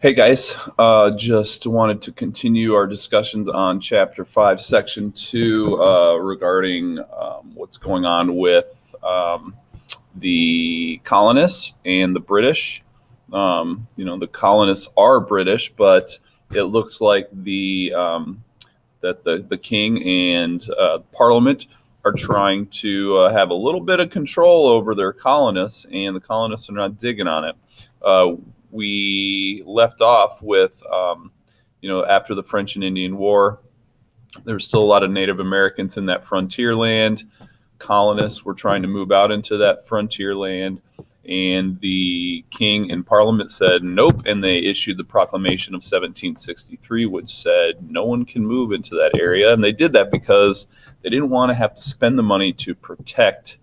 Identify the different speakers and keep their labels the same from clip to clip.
Speaker 1: Hey guys, just wanted to continue our discussions on Chapter 5, Section 2 regarding what's going on with the colonists and the British. The colonists are British, but it looks like the king and Parliament are trying to have a little bit of control over their colonists, and the colonists are not digging on it. We left off with, after the French and Indian War, there was still a lot of Native Americans in that frontier land. Colonists were trying to move out into that frontier land, and the king and parliament said nope, and they issued the proclamation of 1763, which said no one can move into that area. And they did that because they didn't want to have to spend the money to protect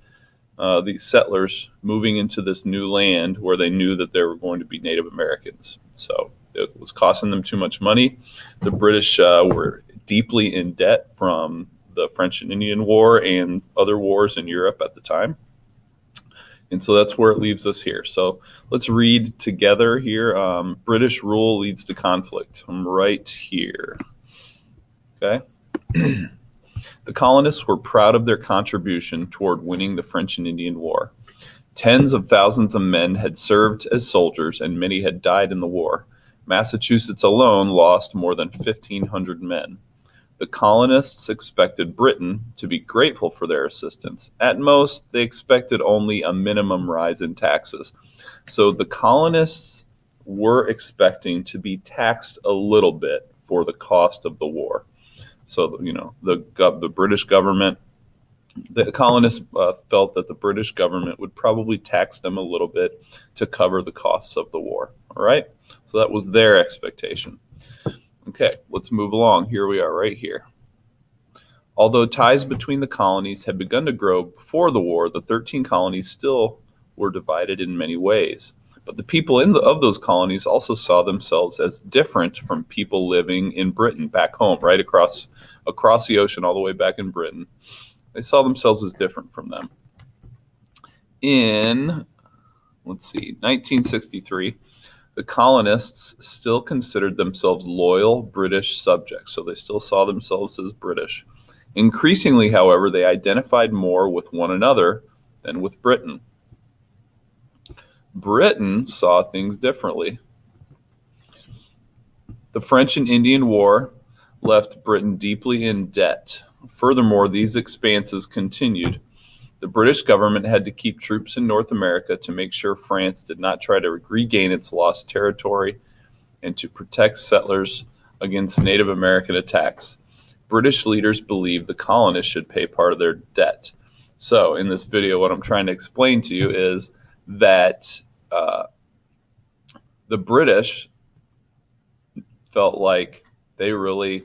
Speaker 1: these settlers moving into this new land where they knew that there were going to be Native Americans. So it was costing them too much money. The British were deeply in debt from the French and Indian War and other wars in Europe at the time. And so that's where it leaves us here. So let's read together here. British rule leads to conflict. I'm right here. Okay. The colonists were proud of their contribution toward winning the French and Indian War. Tens of thousands of men had served as soldiers, and many had died in the war. Massachusetts alone lost more than 1,500 men. The colonists expected Britain to be grateful for their assistance. At most, they expected only a minimum rise in taxes. So the colonists were expecting to be taxed a little bit for the cost of the war. So, the British government, the colonists felt that the British government would probably tax them a little bit to cover the costs of the war. All right? So that was their expectation. Okay, let's move along. Here we are right here. Although ties between the colonies had begun to grow before the war, the 13 colonies still were divided in many ways. But the people of those colonies also saw themselves as different from people living in Britain back home, right across the ocean, all the way back in Britain. They saw themselves as different from them. In, 1963, the colonists still considered themselves loyal British subjects, so they still saw themselves as British. Increasingly, however, they identified more with one another than with Britain. Britain saw things differently. The French and Indian War left Britain deeply in debt. Furthermore, these expanses continued. The British government had to keep troops in North America to make sure France did not try to regain its lost territory and to protect settlers against Native American attacks. British leaders believed the colonists should pay part of their debt. So in this video, what I'm trying to explain to you is that the British felt like they really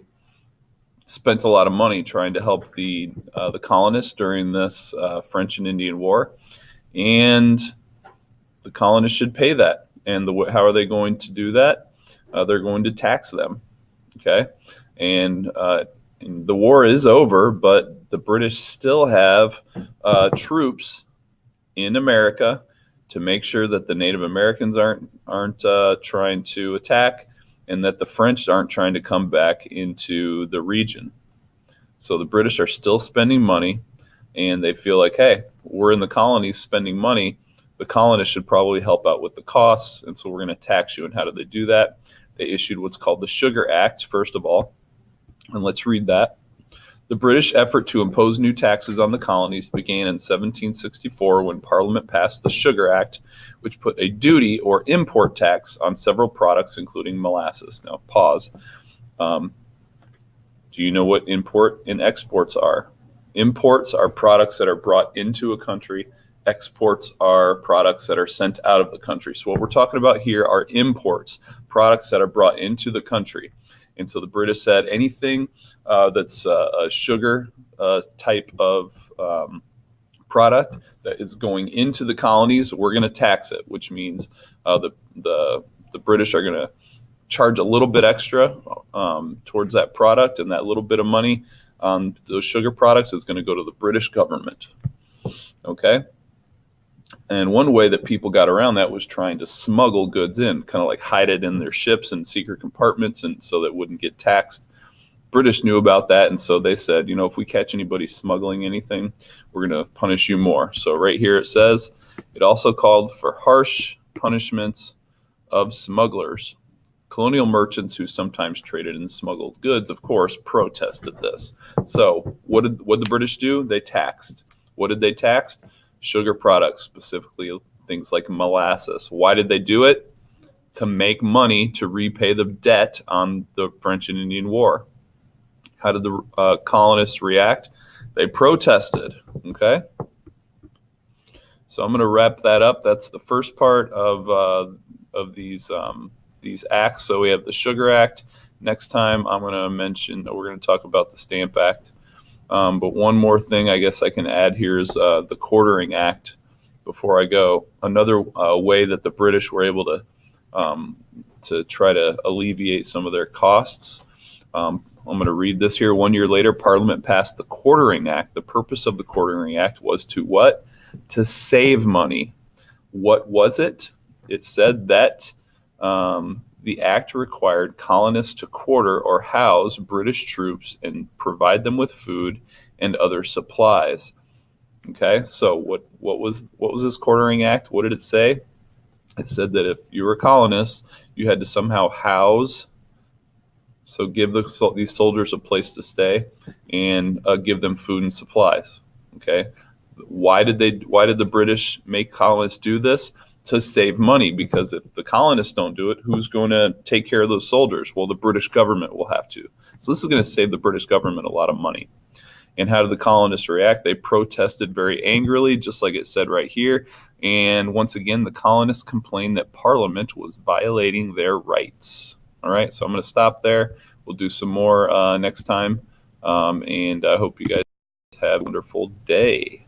Speaker 1: spent a lot of money trying to help the colonists during this French and Indian War, and the colonists should pay that. And how are they going to do that? They're going to tax them. Okay, and the war is over, but the British still have troops in America to make sure that the Native Americans aren't trying to attack, and that the French aren't trying to come back into the region. So the British are still spending money, and they feel like, hey, we're in the colonies spending money. The colonists should probably help out with the costs, and so we're going to tax you. And how do they do that? They issued what's called the Sugar Act, first of all. And let's read that. The British effort to impose new taxes on the colonies began in 1764 when Parliament passed the Sugar Act, which put a duty or import tax on several products, including molasses. Now, pause. Do you know what import and exports are? Imports are products that are brought into a country. Exports are products that are sent out of the country. So what we're talking about here are imports, products that are brought into the country. And so the British said anything that's a sugar type of product that is going into the colonies, we're going to tax it, which means the British are going to charge a little bit extra towards that product, and that little bit of money on those sugar products is going to go to the British government. Okay. And one way that people got around that was trying to smuggle goods in, kind of like hide it in their ships and secret compartments, and so that it wouldn't get taxed. British knew about that, and so they said, if we catch anybody smuggling anything, we're going to punish you more. So right here it says, it also called for harsh punishments of smugglers. Colonial merchants who sometimes traded in smuggled goods, of course, protested this. So what did the British do? They taxed. What did they tax? Sugar products, specifically things like molasses. Why did they do it? To make money to repay the debt on the French and Indian War. How did the colonists react? They protested. Okay, so I'm going to wrap that up. That's the first part of these acts. So we have the Sugar Act. Next time I'm going to mention, we're going to talk about the Stamp Act. But one more thing I guess I can add here is the Quartering Act. Before I go, another way that the British were able to try to alleviate some of their costs. I'm going to read this here. 1 year later, Parliament passed the Quartering Act. The purpose of the Quartering Act was to what? To save money. What was it? It said that the act required colonists to quarter or house British troops and provide them with food and other supplies. Okay, so what was this Quartering Act? What did it say? It said that if you were a colonist, you had to somehow house, so give these soldiers a place to stay, and give them food and supplies. Okay, why did the British make colonists do this? To save money, because if the colonists don't do it, who's going to take care of those soldiers? Well, the British government will have to. So this is going to save the British government a lot of money. And how did the colonists react? They protested very angrily, just like it said right here. And once again, the colonists complained that Parliament was violating their rights. All right, so I'm going to stop there. We'll do some more next time. And I hope you guys have a wonderful day.